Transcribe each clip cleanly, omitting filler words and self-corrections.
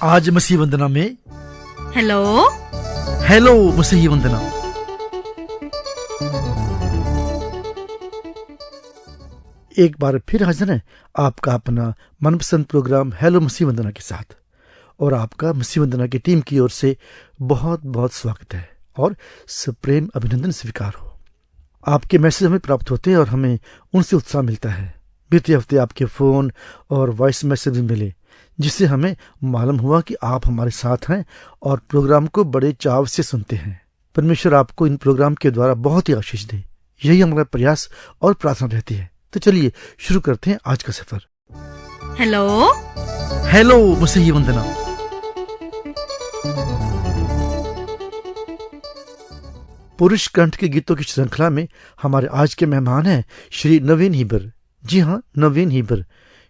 आज मसीह वंदना में हेलो मसीह वंदना। एक बार फिर हाजिर है आपका अपना मनपसंद प्रोग्राम हेलो मसीह वंदना के साथ, और आपका मसीह वंदना की टीम की ओर से बहुत बहुत स्वागत है और सप्रेम अभिनंदन स्वीकार हो। आपके मैसेज हमें प्राप्त होते हैं और हमें उनसे उत्साह मिलता है। बीते हफ्ते आपके फ़ोन और वॉइस मैसेज भी मिले, जिससे हमें मालूम हुआ कि आप हमारे साथ हैं और प्रोग्राम को बड़े चाव से सुनते हैं। परमेश्वर आपको इन प्रोग्राम के द्वारा बहुत ही आशीष दे, यही हमारा प्रयास और प्रार्थना रहती है। तो चलिए शुरू करते हैं आज का सफर। हेलो मसीह वंदना। पुरुष कंठ के गीतों की श्रृंखला में हमारे आज के मेहमान हैं श्री नवीन हीबर। जी हाँ, नवीन हीबर,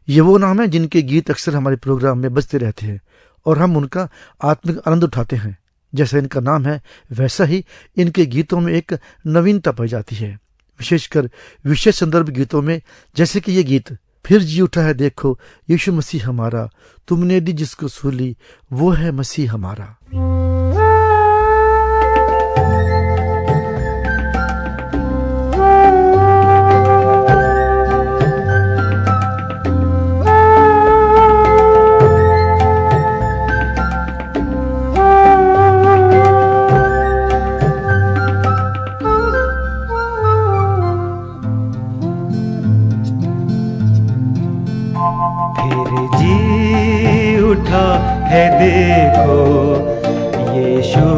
ये वो नाम है जिनके गीत अक्सर हमारे प्रोग्राम में बजते रहते हैं और हम उनका आत्मिक आनंद उठाते हैं। जैसा इनका नाम है वैसा ही इनके गीतों में एक नवीनता पाई जाती है, विशेषकर विशेष संदर्भ गीतों में, जैसे कि ये गीत फिर जी उठा है देखो यीशु मसीह हमारा, तुमने दी जिसको सूली वो है मसीह हमारा। है देखो यीशु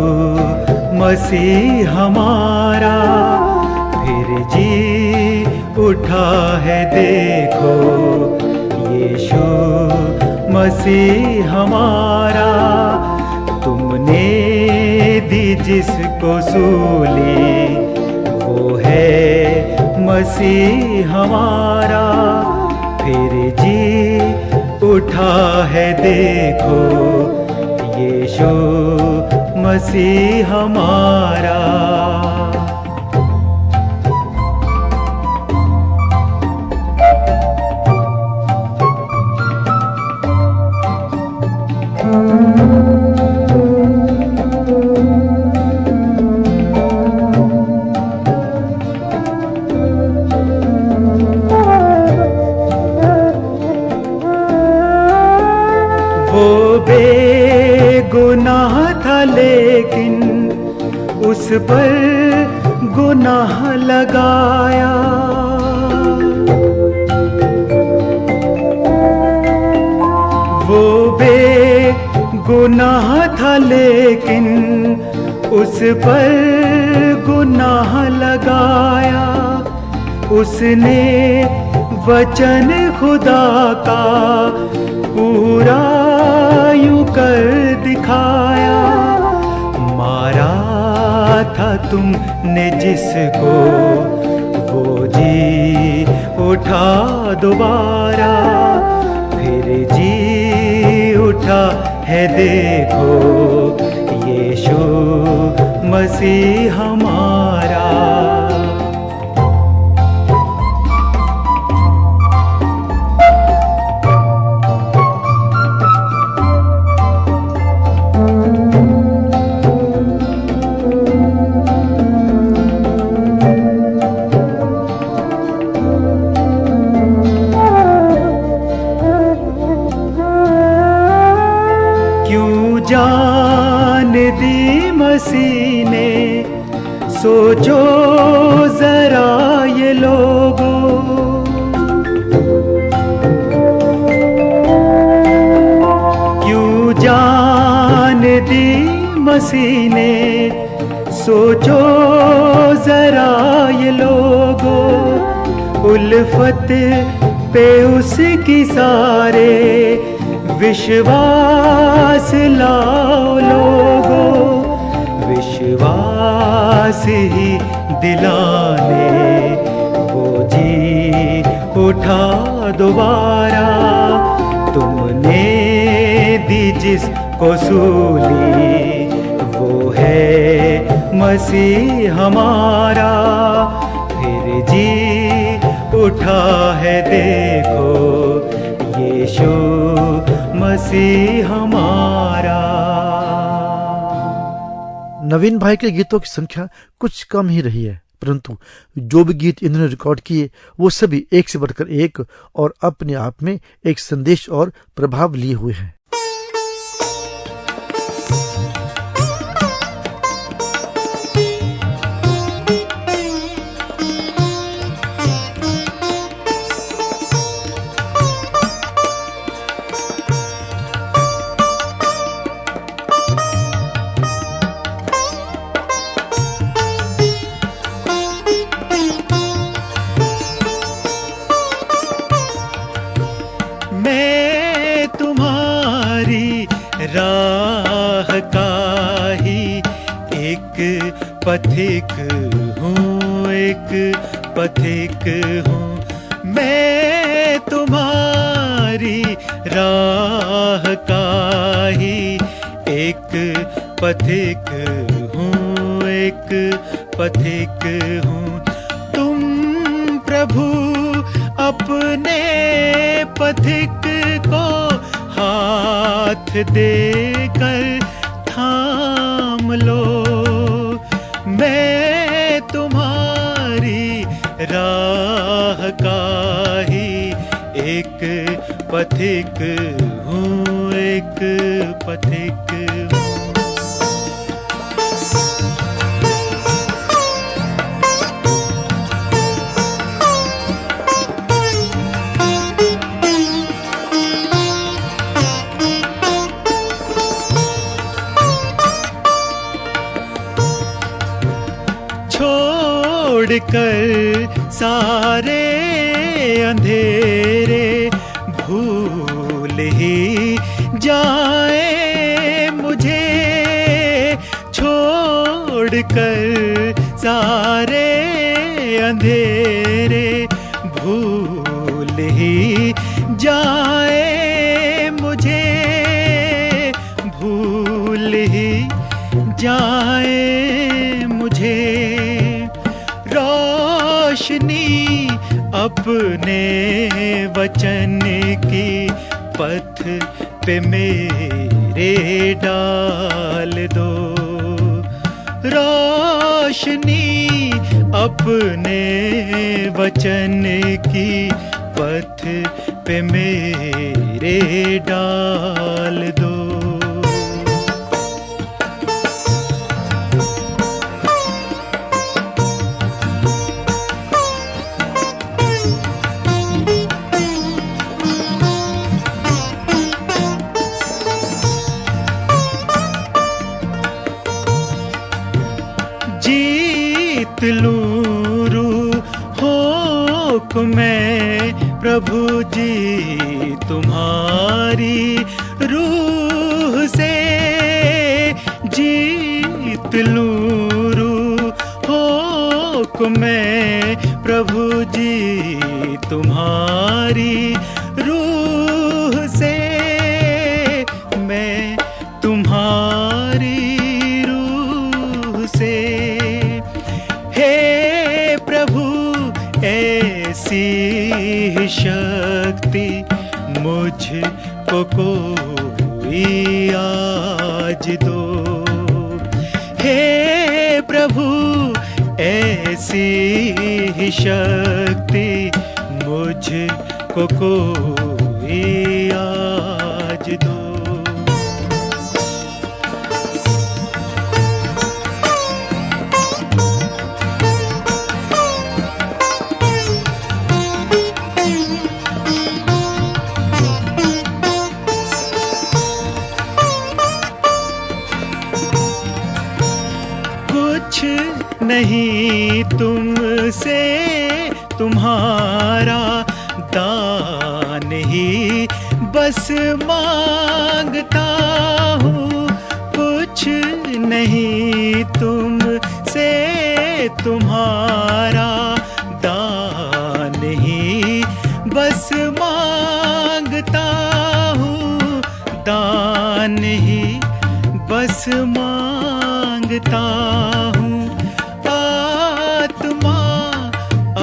मसीह हमारा, फिर जी उठा है देखो यीशु मसीह हमारा, तुमने दी जिसको सूली वो है मसीह हमारा, फिर जी उठा है देखो यीशु मसीह हमारा। गुनाह था लेकिन उस पर गुनाह लगाया, वो बेगुनाह था लेकिन उस पर गुनाह लगाया, उसने वचन खुदा का पूरा यूं कर दिखाया, मारा था तुमने जिसको वो जी उठा दोबारा, फिर जी उठा है देखो यीशु मसीह हमारा। जान दी मसीह ने सोचो जरा ये लोगों, क्यों जान दी मसीह ने सोचो जरा ये लोगों, उल्फत पे उसकी सारे विश्वास लाओ लोगों, विश्वास ही दिलाने वो जी उठा दोबारा, तुमने दी जिसको सूली वो है मसीह हमारा, फिर जी उठा है देखो यीशु मसीह हमारा। नवीन भाई के गीतों की संख्या कुछ कम ही रही है, परंतु जो भी गीत इन्होंने रिकॉर्ड किए वो सभी एक से बढ़कर एक और अपने आप में एक संदेश और प्रभाव लिए हुए हैं। राह का ही एक पथिक हूँ, एक पथिक हूँ। मैं तुम्हारी राह का ही एक पथिक हूँ, एक पथिक हूँ। तुम प्रभु अपने पथिक को हाथ देकर थाम लो। मैं तुम्हारी राह का ही एक पथिक हूँ, एक पथिक हूँ। छोड़कर सारे अंधेरे भूल ही जाए मुझे, छोड़कर सारे अंधेरे भूल ही जाए मुझे, भूल ही जाए मुझे। रोशनी अपने वचन की पथ पे मेरे डाल दो। रोशनी अपने वचन की पथ पे मेरे डाल दो। जीत लूं रूहों को मैं प्रभु जी तुम्हारी रूह से, जीत लूं रूहों को मैं प्रभु जी तुम्हारी रूह से। मैं तुम्हारी रूह से, हे प्रभु ऐसी शक्ति मुझको कोई आज दो। हे प्रभु ऐसी शक्ति मुझको कोई आज दो। कुछ नहीं तुमसे तुम्हारा दान ही बस मांगता हूँ। कुछ नहीं तुमसे तुम्हारा दान ही बस मांगता हूँ, दान ही बस मांगता हूँ। आत्मा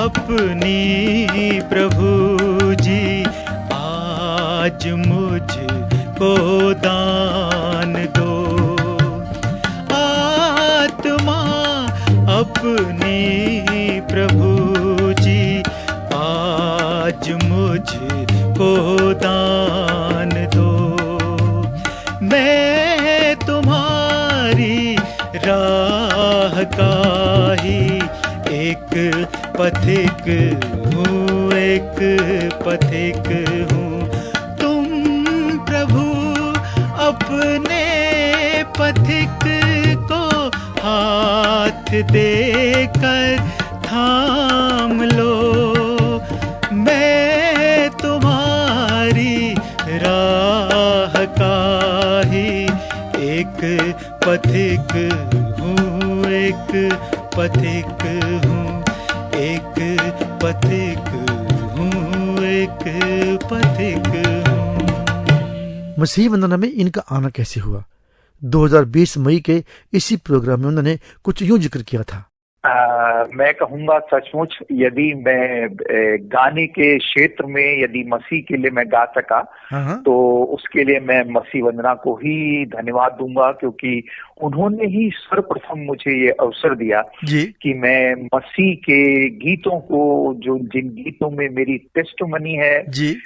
अपनी प्रभु जी आज मुझको को दान दो। आत्मा अपनी प्रभु जी आज मुझको दान दो। मैं तुम्हारी राह का ही एक पथिक हूँ, एक पथिक हूँ। तुम प्रभु अपने पथिक को हाथ देकर थाम लो। मैं तुम्हारी राह का ही एक पथिक हूँ, एक पथिक हूँ, एक पथिक हूँ, एक पथिक हूँ। मसीह वंदना में इनका आना कैसे हुआ? 2020 मई के इसी प्रोग्राम में उन्होंने कुछ यूं जिक्र किया था। मैं कहूँगा सचमुच यदि मैं गाने के क्षेत्र में यदि मसीह के लिए मैं गा सका तो उसके लिए मैं मसीह वंदना को ही धन्यवाद दूंगा, क्योंकि उन्होंने ही सर्वप्रथम मुझे ये अवसर दिया कि मैं मसीह के गीतों को, जो जिन गीतों में मेरी टेस्टमनी है जी,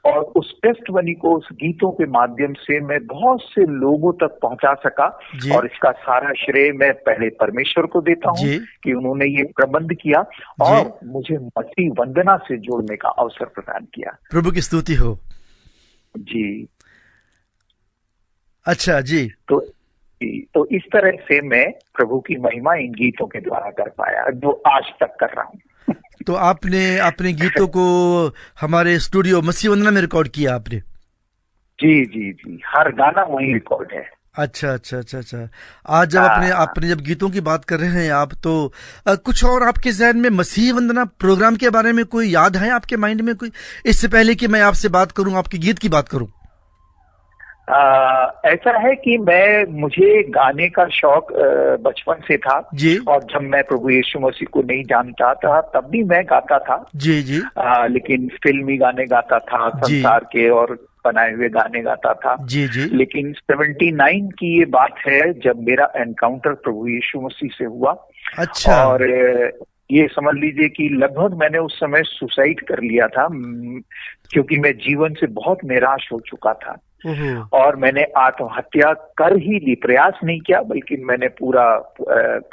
और उस टेस्टमनी को उस गीतों के माध्यम से मैं बहुत से लोगों तक पहुंचा सका। और इसका सारा श्रेय मैं पहले परमेश्वर को देता हूं कि उन्होंने ये प्रबंध किया और मुझे मसीह वंदना से जोड़ने का अवसर प्रदान किया। प्रभु की स्तुति हो जी। अच्छा जी। तो इस तरह से मैं प्रभु की महिमा इन गीतों के द्वारा कर पाया, जो आज तक कर रहा हूँ। तो आपने अपने गीतों को हमारे स्टूडियो मसीह वंदना में रिकॉर्ड किया आपने? जी जी जी, हर गाना वही रिकॉर्ड है। अच्छा अच्छा अच्छा अच्छा। आज जब आपने जब गीतों की बात कर रहे हैं आप, तो कुछ और आपके जहन में मसीह वंदना प्रोग्राम के बारे में कोई याद है आपके माइंड में कोई, इससे पहले कि मैं आपसे बात करूं, आपके गीत की बात करूं? ऐसा है कि मुझे गाने का शौक बचपन से था जी। और जब मैं प्रभु यीशु मसीह को नहीं जानता था तब भी मैं गाता था जी जी। लेकिन फिल्मी गाने गाता था, संसार के और बनाए हुए गाने गाता था जी जी। लेकिन 79 की ये बात है जब मेरा एनकाउंटर प्रभु यीशु मसीह से हुआ। अच्छा। और ये समझ लीजिए कि लगभग मैंने उस समय सुसाइड कर लिया था, क्योंकि मैं जीवन से बहुत निराश हो चुका था और मैंने आत्महत्या कर ही ली। प्रयास नहीं किया बल्कि मैंने पूरा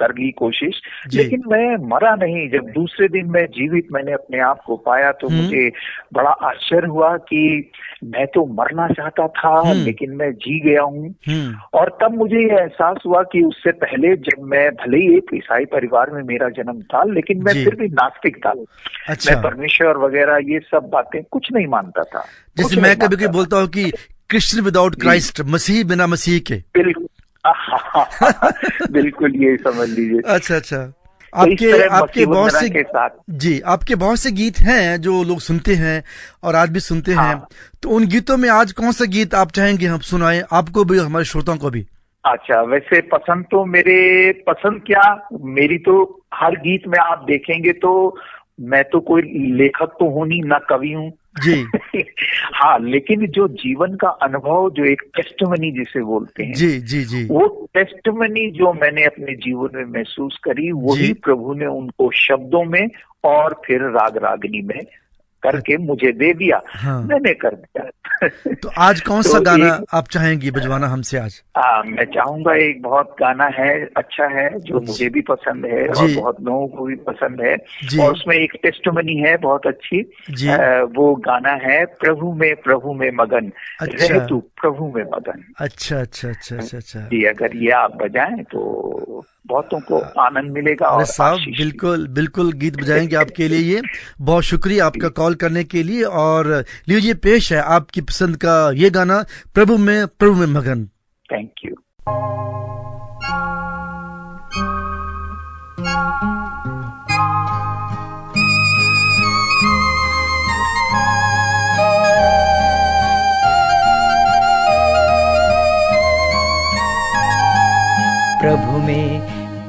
कर ली कोशिश, लेकिन मैं मरा नहीं। जब दूसरे दिन मैं जीवित मैंने अपने आप को पाया तो मुझे बड़ा आश्चर्य हुआ कि मैं तो मरना चाहता था लेकिन मैं जी गया हूँ। और तब मुझे ये एहसास हुआ कि उससे पहले जब मैं, भले ही एक ईसाई परिवार में मेरा जन्म था, लेकिन मैं फिर भी नास्तिक था। अच्छा। मैं परमेश्वर वगैरह ये सब बातें कुछ नहीं मानता था। जैसे मैं कभी कभी बोलता हूँ कि क्रिश्चियन विदाउट क्राइस्ट, मसीह बिना मसीह के। बिल्कुल बिल्कुल, ये समझ लीजिए। अच्छा अच्छा। आपके बहुत से जी, आपके बहुत से गीत हैं जो लोग सुनते हैं और आज भी सुनते हैं। तो उन गीतों में आज कौन सा गीत आप चाहेंगे हम सुनाएं, आपको भी हमारे श्रोताओं को भी? अच्छा, वैसे पसंद तो मेरी तो हर गीत में आप देखेंगे तो मैं तो कोई लेखक तो हूं नहीं, ना कवि हूँ जी। हाँ, लेकिन जो जीवन का अनुभव, जो एक टेस्टमनी जिसे बोलते हैं जी जी जी, वो टेस्टमनी जो मैंने अपने जीवन में महसूस करी, वही प्रभु ने उनको शब्दों में और फिर राग रागनी में करके मुझे दे दिया। मैंने कर दिया। तो आज कौन सा गाना आप चाहेंगी बजवाना हमसे आज? मैं चाहूंगा, एक बहुत गाना है, अच्छा है, जो मुझे भी पसंद है और बहुत लोगों को भी पसंद है, और उसमें एक टेस्टमनी है बहुत अच्छी। वो गाना है प्रभु में मगन। अच्छा। रह तू प्रभु में मगन। अच्छा अच्छा अच्छा अच्छा अच्छा जी, अगर ये आप बजाएं तो बहुतों को आनंद मिलेगा। और साहब बिल्कुल बिल्कुल गीत बजाएंगे आपके लिए। ये बहुत शुक्रिया आपका कॉल करने के लिए। और लीजिए पेश है आपकी पसंद का ये गाना, प्रभु में मगन। Thank you.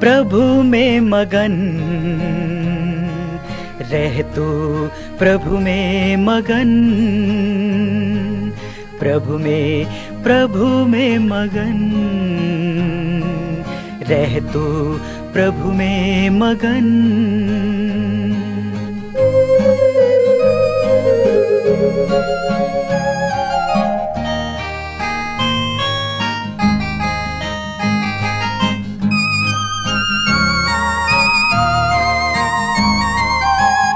प्रभु में मगन रह तू, प्रभु में मगन प्रभु में मगन रह तू, प्रभु में मगन।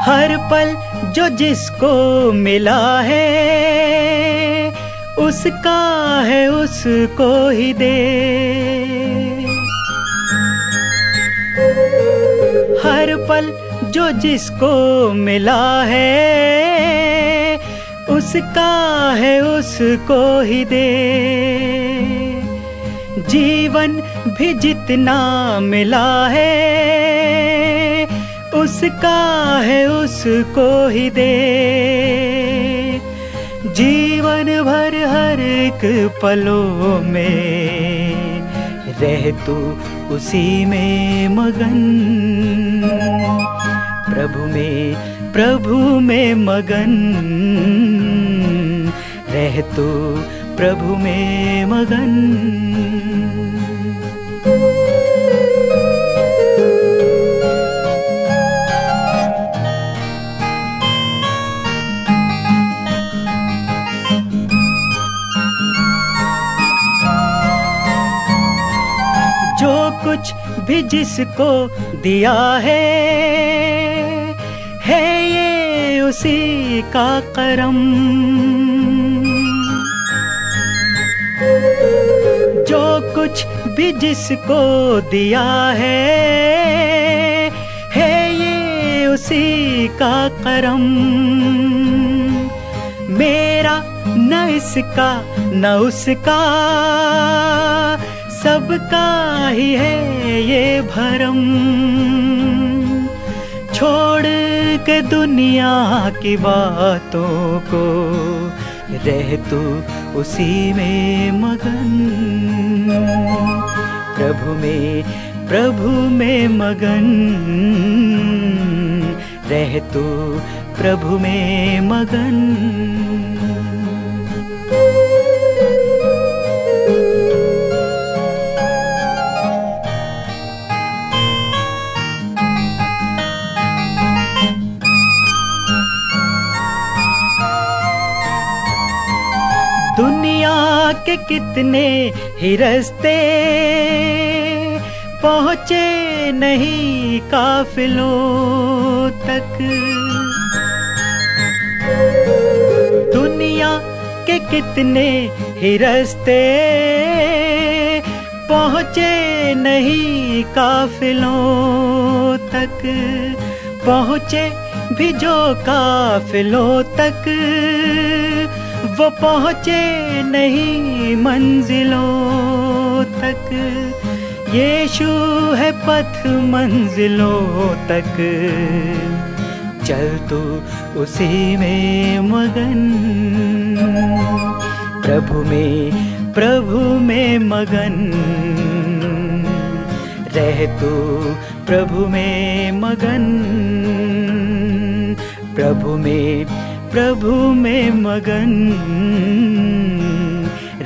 हर पल जो जिसको मिला है, उसका है उसको ही दे। हर पल जो जिसको मिला है, उसका है उसको ही दे। जीवन भी जितना मिला है, उसका है उसको ही दे। जीवन भर हर एक पलों में रह तू उसी में मगन। प्रभु में मगन रह तू, प्रभु में मगन। कुछ भी जिसको दिया है ये उसी का करम। जो कुछ भी जिसको दिया है ये उसी का करम। मेरा न इसका न उसका, सबका ही है ये भरम। छोड़ के दुनिया की बातों को रह तू उसी में मगन। प्रभु में मगन रह तू, प्रभु में मगन। दुनिया के कितने ही रास्ते पहुँचे नहीं काफिलों तक। दुनिया के कितने ही रास्ते पहुँचे नहीं काफिलों तक। पहुँचे भी जो काफिलों तक, वो पहुँचे नहीं मंजिलों तक। यीशु है पथ मंजिलों तक, चल तू उसी में मगन। प्रभु में मगन रह तू, प्रभु में मगन। प्रभु में मगन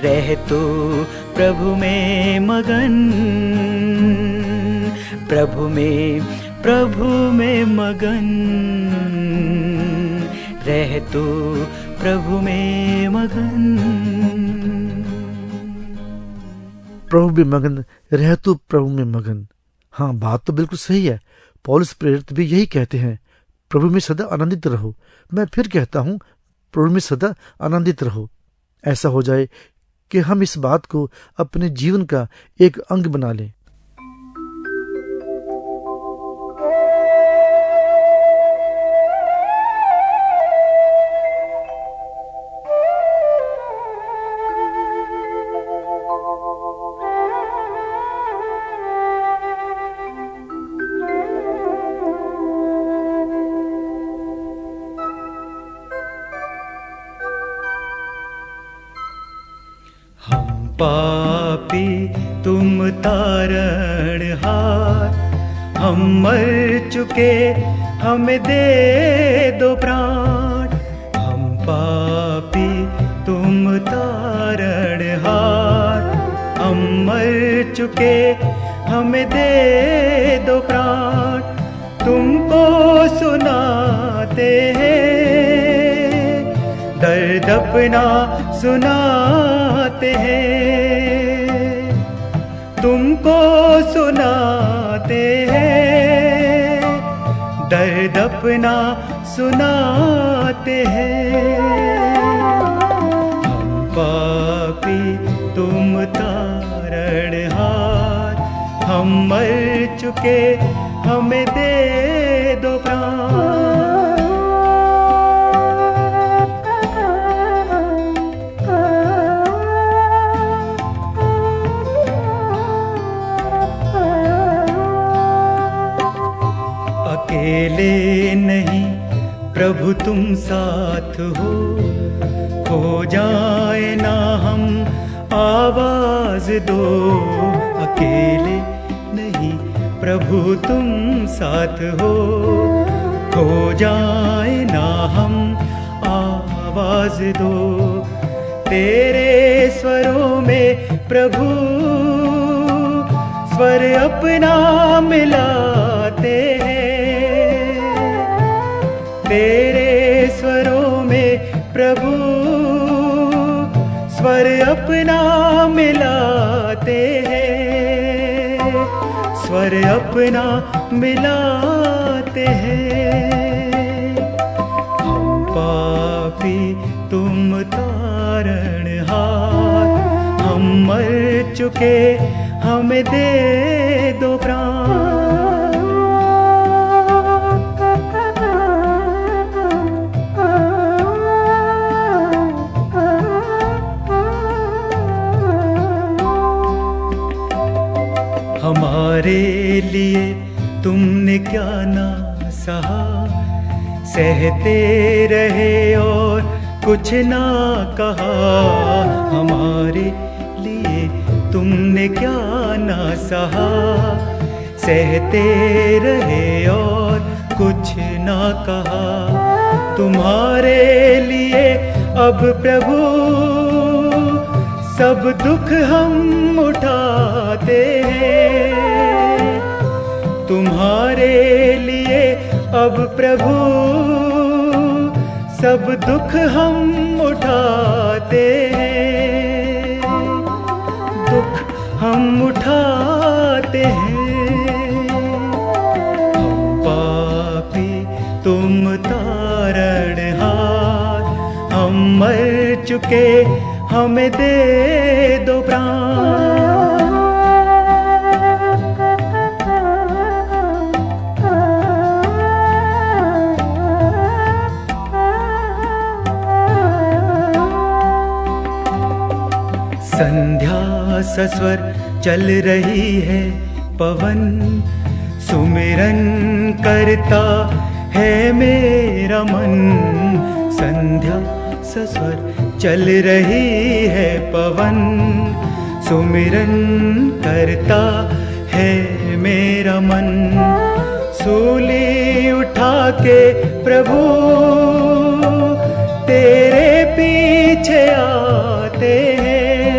रह तू, प्रभु में मगन। प्रभु में मगन रह तू, प्रभु में मगन। प्रभु में मगन रह तू, प्रभु में मगन। हाँ, बात तो बिल्कुल सही है। पौलुस प्रेरित भी यही कहते हैं, प्रभु में सदा आनंदित रहो। मैं फिर कहता हूँ, प्रभु में सदा आनंदित रहो। ऐसा हो जाए कि हम इस बात को अपने जीवन का एक अंग बना लें। पापी तुम तारणहार, हम मर चुके हमें दे दो प्राण। हम पापी तुम चुके हमें दे दो प्राण, तुमको सुनाते हैं, दर्द अपना सुनाते हैं, तुमको सुनाते हैं, दर्द अपना सुनाते हैं। हम पापी तुम तारणहार, हम मर चुके हमें दे दो प्राण। अकेले नहीं प्रभु तुम साथ हो, खो जाए ना हम आवाज दो। अकेले नहीं प्रभु तुम साथ हो, खो जाए ना हम आवाज दो। तेरे स्वरों में प्रभु स्वर अपना मिलाते हैं, तेरे स्वरों में प्रभु स्वर अपना मिलाते हैं, स्वर अपना मिलाते हैं। हम पापी तुम तारणहार, हम मर चुके हमें दे दो प्राण। हमारे लिए तुमने क्या ना सहा, सहते रहे और कुछ ना कहा। हमारे लिए तुमने क्या ना सहा, सहते रहे और कुछ ना कहा। तुम्हारे लिए अब प्रभु सब दुख हम उठाते हैं, तुम्हारे लिए अब प्रभु सब दुख हम उठाते हैं, दुख हम उठाते हैं। हम पापी तुम तारणहार, हम मर चुके हमें दे दो प्राण। संध्या सस्वर चल रही है पवन, सुमिरन करता है मेरा मन। संध्या सस्वर चल रही है पवन, सुमिरन करता है मेरा मन। सूली उठा के प्रभु तेरे पीछे आते हैं,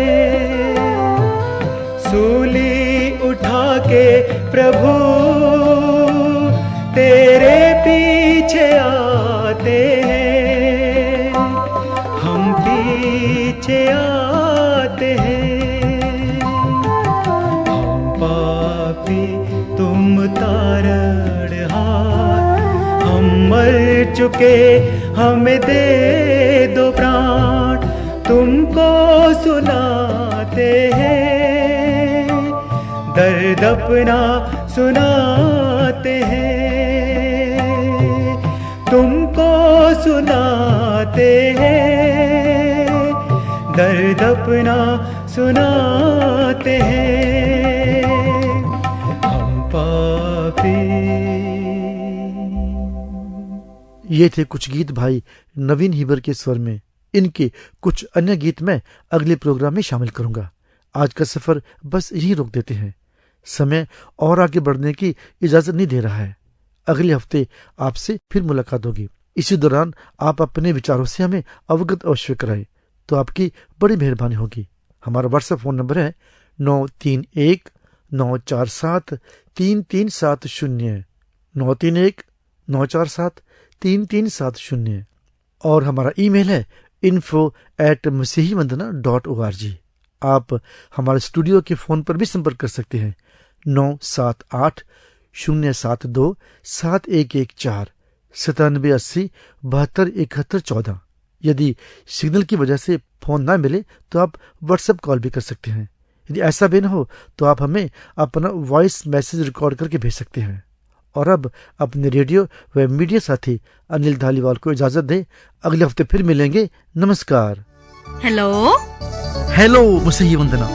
सूली उठा के प्रभु तेरे पीछे आते हैं, हम पीछे आते हैं। हम पापी तुम तारणहार, हम मर चुके हमें दे दो प्राण। तुमको सुनाते हैं, दर्द अपना सुनाते हैं, तुमको सुनाते हैं, दर्द अपना सुनाते हैं। हम पापी। ये थे कुछ गीत भाई नवीन हिबर के स्वर में। इनके कुछ अन्य गीत मैं अगले प्रोग्राम में शामिल करूंगा। आज का सफर बस यहीं रोक देते हैं, समय और आगे बढ़ने की इजाजत नहीं दे रहा है। अगले हफ्ते आपसे फिर मुलाकात होगी। इसी दौरान आप अपने विचारों से हमें अवगत अवश्य कराएं, तो आपकी बड़ी मेहरबानी होगी। हमारा व्हाट्सएप फोन नंबर है 931 931-947-3370, 931-947-3370। और हमारा ईमेल है info@masihivandana.org। आप हमारे स्टूडियो के फोन पर भी संपर्क कर सकते हैं 978-072-7114, 9780-727114। यदि सिग्नल की वजह से फोन ना मिले तो आप व्हाट्सएप कॉल भी कर सकते हैं। यदि ऐसा भी ना हो तो आप हमें अपना वॉइस मैसेज रिकॉर्ड करके भेज सकते हैं। और अब अपने रेडियो व मीडिया साथी अनिल धालीवाल को इजाजत दें। अगले हफ्ते फिर मिलेंगे। नमस्कार। हेलो हेलो, मसीही वंदना।